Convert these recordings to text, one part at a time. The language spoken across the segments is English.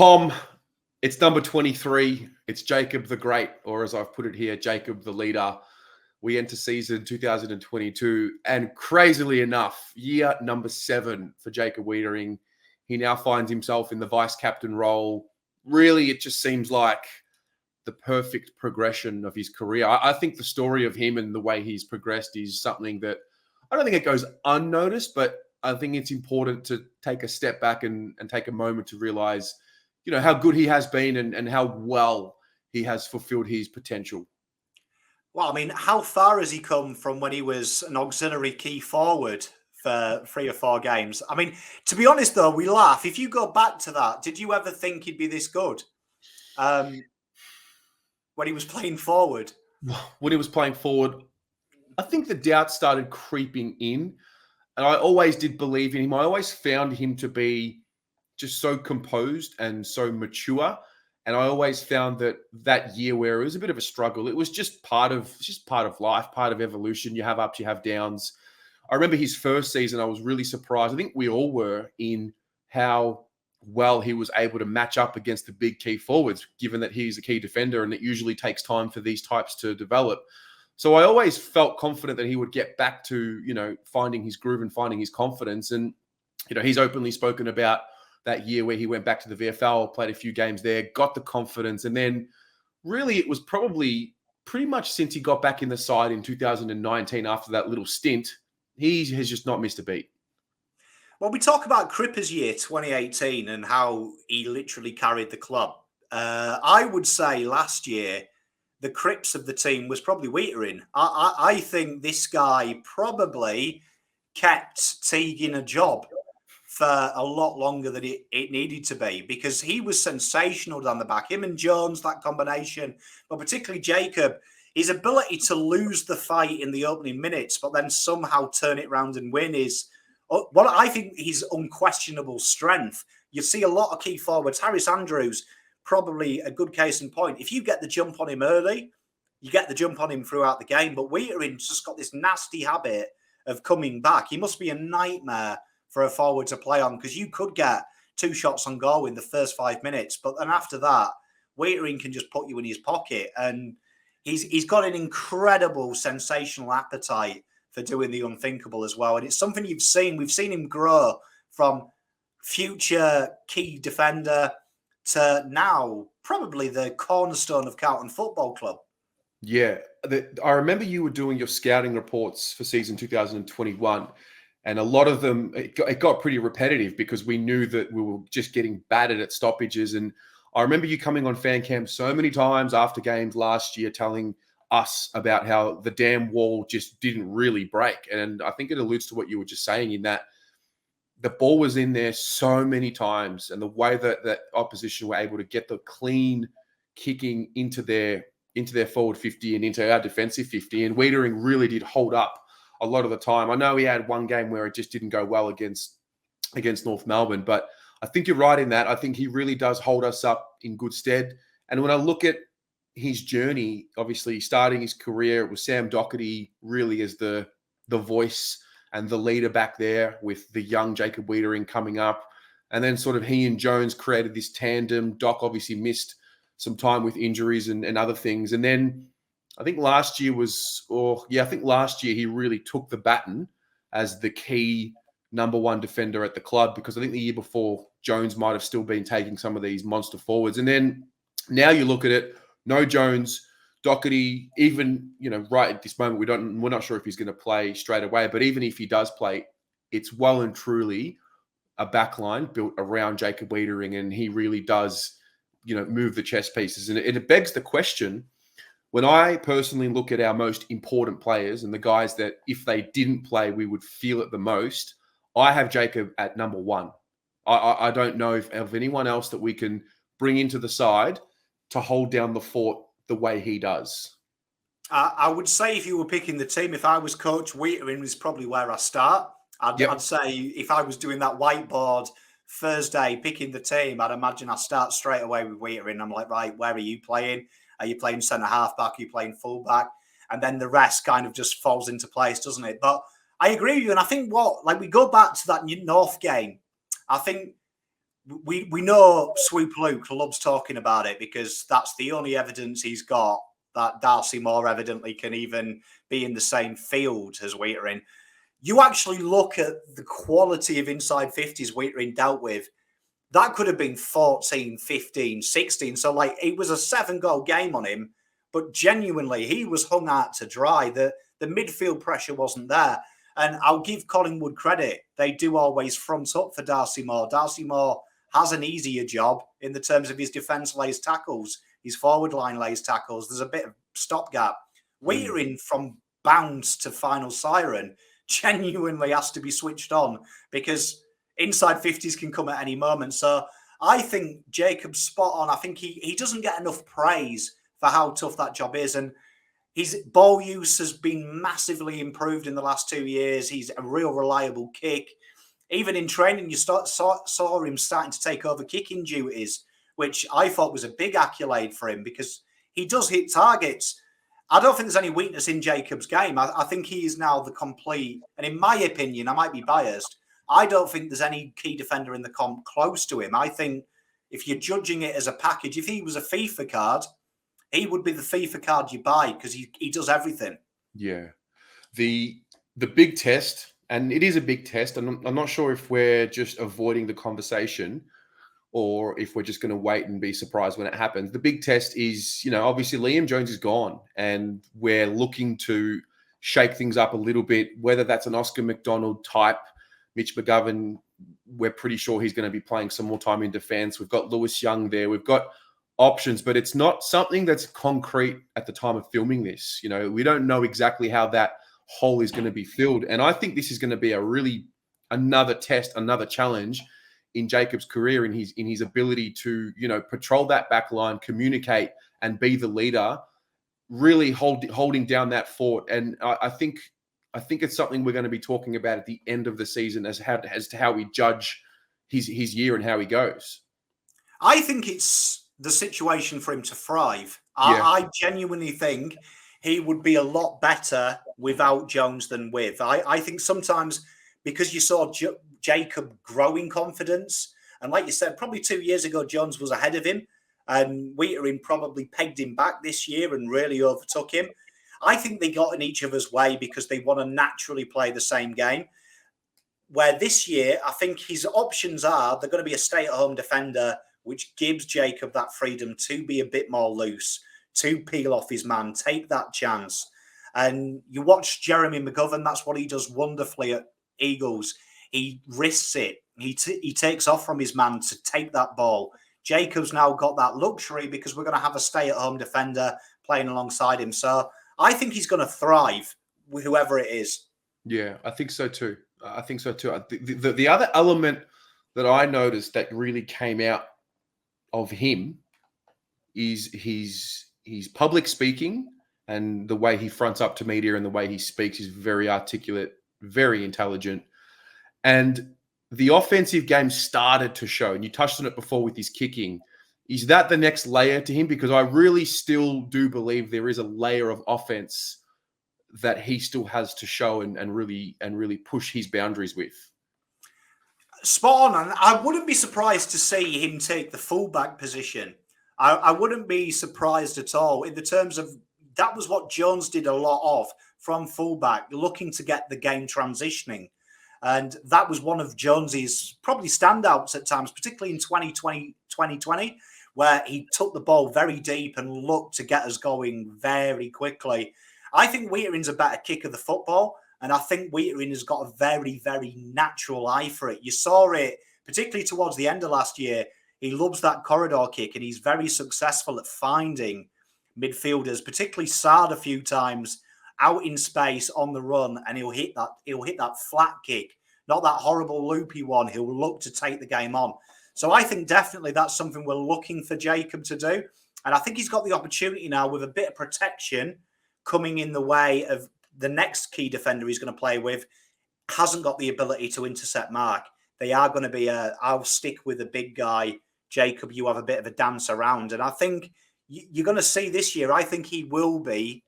Pom, it's number 23. It's Jacob the Great, or as I've put it here, Jacob the Leader. We enter season 2022, and crazily enough, year number 7 for Jacob Weitering. He now finds himself in the vice captain role. Really, it just seems like the perfect progression of his career. I think the story of him and the way he's progressed is something that I don't think it goes unnoticed, but I think it's important to take a step back and take a moment to realize, how good he has been and how well he has fulfilled his potential. Well, I mean, how far has he come from when he was an auxiliary key forward for 3 or 4 games? I mean, to be honest, though, we laugh. If you go back to that, did you ever think he'd be this good when he was playing forward? When he was playing forward, I think the doubt started creeping in. And I always did believe in him. I always found him to be just so composed and so mature. And I always found that year where it was a bit of a struggle, it was just part of life, part of evolution. You have ups, you have downs. I remember his first season, I was really surprised. I think we all were in how well he was able to match up against the big key forwards, given that he's a key defender and it usually takes time for these types to develop. So I always felt confident that he would get back to, finding his groove and finding his confidence. And, he's openly spoken about that year where he went back to the VFL, played a few games there, got the confidence. And then really it was probably pretty much since he got back in the side in 2019 after that little stint, he has just not missed a beat. Well, we talk about Cripper's year 2018 and how he literally carried the club. I would say last year, the Crips of the team was probably Weitering. I think this guy probably kept Teague in a job for a lot longer than it needed to be, because he was sensational down the back. Him and Jones, that combination, but particularly Jacob, his ability to lose the fight in the opening minutes, but then somehow turn it around and win is what I think his unquestionable strength. You see a lot of key forwards. Harris Andrews, probably a good case in point. If you get the jump on him early, you get the jump on him throughout the game. But Weitering's just got this nasty habit of coming back. He must be a nightmare for a forward to play on, because you could get 2 shots on goal in the first 5 minutes. But then after that, Weitering can just put you in his pocket. And he's got an incredible, sensational appetite for doing the unthinkable as well. And it's something you've seen. We've seen him grow from future key defender to now probably the cornerstone of Carlton Football Club. Yeah. I remember you were doing your scouting reports for season 2021, and a lot of them, it got pretty repetitive because we knew that we were just getting battered at stoppages. And I remember you coming on fan cam so many times after games last year telling us about how the damn wall just didn't really break. And I think it alludes to what you were just saying, in that the ball was in there so many times, and the way that opposition were able to get the clean kicking into their forward 50 and into our defensive 50. And Weitering really did hold up a lot of the time. I know he had one game where it just didn't go well against North Melbourne, but I think you're right in that. I think he really does hold us up in good stead. And when I look at his journey, obviously starting his career, it was Sam Doherty really as the voice and the leader back there, with the young Jacob Weitering coming up. And then sort of he and Jones created this tandem. Doc obviously missed some time with injuries and other things. And then I think last year he really took the baton as the key number 1 defender at the club, because I think the year before Jones might have still been taking some of these monster forwards. And then now you look at it, no Jones, Doherty, even, right at this moment, we're not sure if he's going to play straight away, but even if he does play, it's well and truly a backline built around Jacob Weitering, and he really does, move the chess pieces. And it begs the question, when I personally look at our most important players and the guys that if they didn't play, we would feel it the most, I have Jacob at number 1. I don't know of anyone else that we can bring into the side to hold down the fort the way he does. I would say if you were picking the team, if I was coach, Weitering is probably where I start. I'd say if I was doing that whiteboard Thursday, picking the team, I'd imagine I start straight away with Weitering. I'm like, right, where are you playing? Are you playing centre half back? Are you playing full back? And then the rest kind of just falls into place, doesn't it? But I agree with you. And I think we go back to that North game. I think we know Swoop Luke loves talking about it because that's the only evidence he's got that Darcy Moore evidently can even be in the same field as Weitering. You actually look at the quality of inside 50s Weitering dealt with. That could have been 14, 15, 16. So, like, it was a 7-goal game on him, but genuinely, he was hung out to dry. The midfield pressure wasn't there. And I'll give Collingwood credit. They do always front up for Darcy Moore. Darcy Moore has an easier job in the terms of his defence lays tackles, his forward line lays tackles. There's a bit of stopgap. Weitering from bounce to final siren genuinely has to be switched on because inside 50s can come at any moment. So I think Jacob's spot on. I think he doesn't get enough praise for how tough that job is. And his ball use has been massively improved in the last 2 years. He's a real reliable kick. Even in training, you saw him starting to take over kicking duties, which I thought was a big accolade for him because he does hit targets. I don't think there's any weakness in Jacob's game. I think he is now the complete, and in my opinion, I might be biased, I don't think there's any key defender in the comp close to him. I think if you're judging it as a package, if he was a FIFA card, he would be the FIFA card you buy because he does everything. Yeah. The big test, and it is a big test, and I'm not sure if we're just avoiding the conversation or if we're just going to wait and be surprised when it happens. The big test is, obviously Liam Jones is gone, and we're looking to shake things up a little bit, whether that's an Oscar McDonald type. Mitch McGovern, we're pretty sure he's going to be playing some more time in defence. We've got Lewis Young there. We've got options, but it's not something that's concrete at the time of filming this. We don't know exactly how that hole is going to be filled. And I think this is going to be another test, another challenge in Jacob's career, in his ability to, patrol that back line, communicate and be the leader, really holding down that fort. And I think it's something we're going to be talking about at the end of the season as to how we judge his year and how he goes. I think it's the situation for him to thrive. Yeah. I genuinely think he would be a lot better without Jones than with. I think sometimes because you saw Jacob growing confidence, and like you said, probably 2 years ago, Jones was ahead of him, and Weitering probably pegged him back this year and really overtook him. I think they got in each other's way because they want to naturally play the same game. Where this year, I think his options are they're going to be a stay-at-home defender, which gives Jacob that freedom to be a bit more loose, to peel off his man, take that chance. And you watch Jeremy McGovern, that's what he does wonderfully at Eagles. He risks it. He takes off from his man to take that ball. Jacob's now got that luxury because we're going to have a stay-at-home defender playing alongside him. So I think he's going to thrive with whoever it is. Yeah, I think so too. The other element that I noticed that really came out of him is his public speaking, and the way he fronts up to media and the way he speaks is very articulate, very intelligent. And the offensive game started to show, and you touched on it before with his kicking. Is that the next layer to him? Because I really still do believe there is a layer of offense that he still has to show and really push his boundaries with. Spot on. And I wouldn't be surprised to see him take the fullback position. I wouldn't be surprised at all in the terms of that was what Jones did a lot of from fullback, looking to get the game transitioning. And that was one of Jones's probably standouts at times, particularly in 2020, where he took the ball very deep and looked to get us going very quickly. I think Weitering's a better kicker of the football, and I think Weitering has got a very, very natural eye for it. You saw it, particularly towards the end of last year. He loves that corridor kick, and he's very successful at finding midfielders, particularly Sard a few times out in space on the run, and he'll hit that flat kick, not that horrible loopy one. He'll look to take the game on. So I think definitely that's something we're looking for Jacob to do. And I think he's got the opportunity now with a bit of protection coming in the way of the next key defender he's going to play with, hasn't got the ability to intercept mark. They are going to be I'll stick with a big guy. Jacob, you have a bit of a dance around. And I think you're going to see this year, I think he will be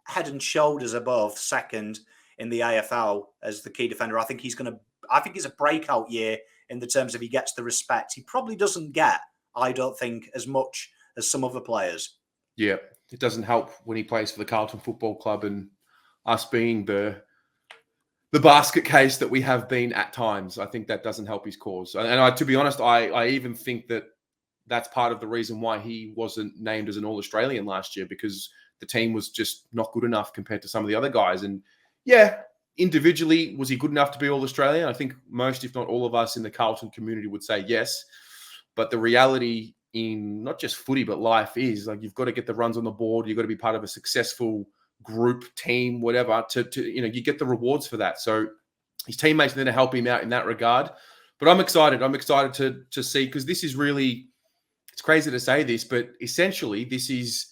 head and shoulders above second in the AFL as the key defender. I think it's a breakout year in the terms of he gets the respect. He probably doesn't get, I don't think, as much as some other players. Yeah, it doesn't help when he plays for the Carlton Football Club and us being the basket case that we have been at times. I think that doesn't help his cause. And to be honest, I even think that that's part of the reason why he wasn't named as an All-Australian last year, because the team was just not good enough compared to some of the other guys. And yeah, individually, was he good enough to be All-Australian? I think most, if not all of us in the Carlton community would say yes. But the reality in not just footy, but life is like you've got to get the runs on the board. You've got to be part of a successful group, team, whatever, to you get the rewards for that. So his teammates are going to help him out in that regard. But I'm excited. I'm excited to see, because this is really, it's crazy to say this, but essentially this is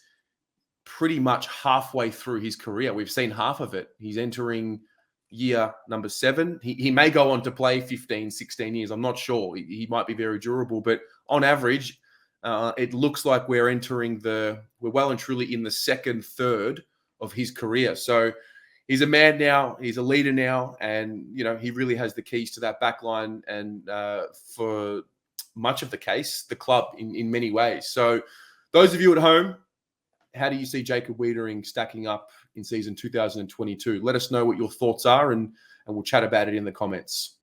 pretty much halfway through his career. We've seen half of it. He's entering year number 7. He may go on to play 15, 16 years. I'm not sure. He might be very durable, but on average, it looks like we're well and truly in the second third of his career. So he's a man now, he's a leader now, and he really has the keys to that back line, and for much of the case, the club in many ways. So those of you at home, how do you see Jacob Weitering stacking up in season 2022? Let us know what your thoughts are, and we'll chat about it in the comments.